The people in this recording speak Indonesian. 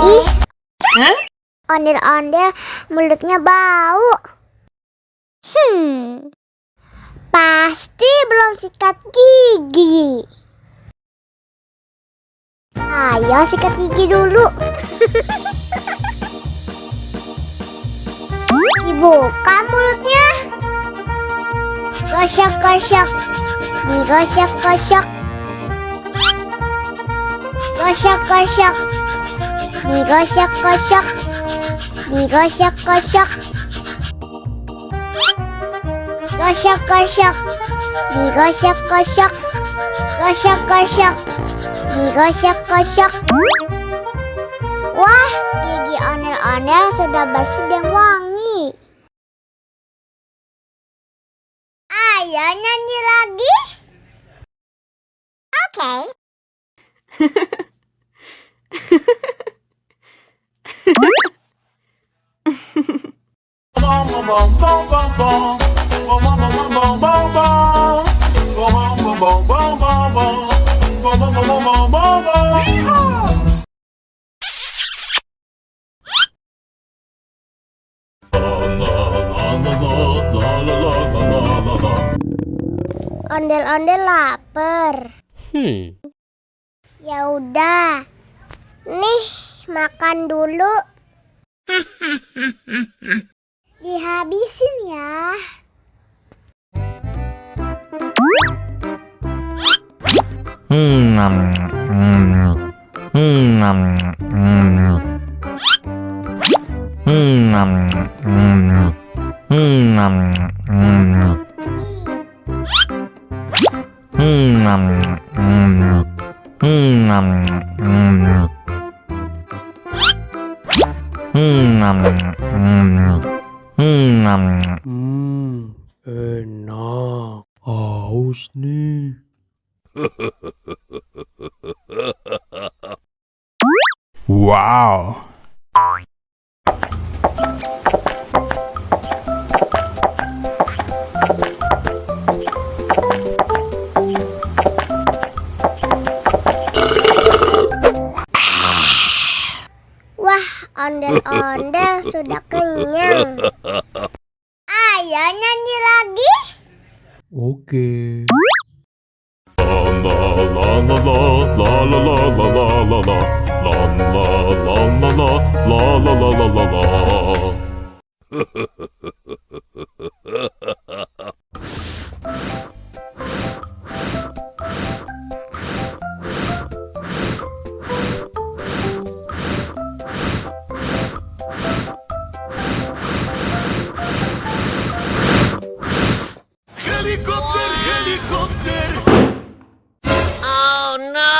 Ih, ondel-ondel mulutnya bau. Pasti belum sikat gigi. Ayo sikat gigi dulu. Dibuka mulutnya. Gosok-gosok. Digosok-gosok. Gosok-gosok. Digosok-gosok. Digosok-gosok. Gosok-gosok. Digosok-gosok. Gosok-gosok. Digosok-gosok. Wah, gigi ondel-ondel sudah bersih dan wangi. Ayo nyanyi lagi. Oke. Ondel-ondel lapar. Ya udah. Nih, makan dulu. Dihabisin ya. Enak. Haus nih. Wow. Wah, ondel-ondel sudah kenyang. Ayo nyanyi lagi. Oke. Helicopter! Oh no!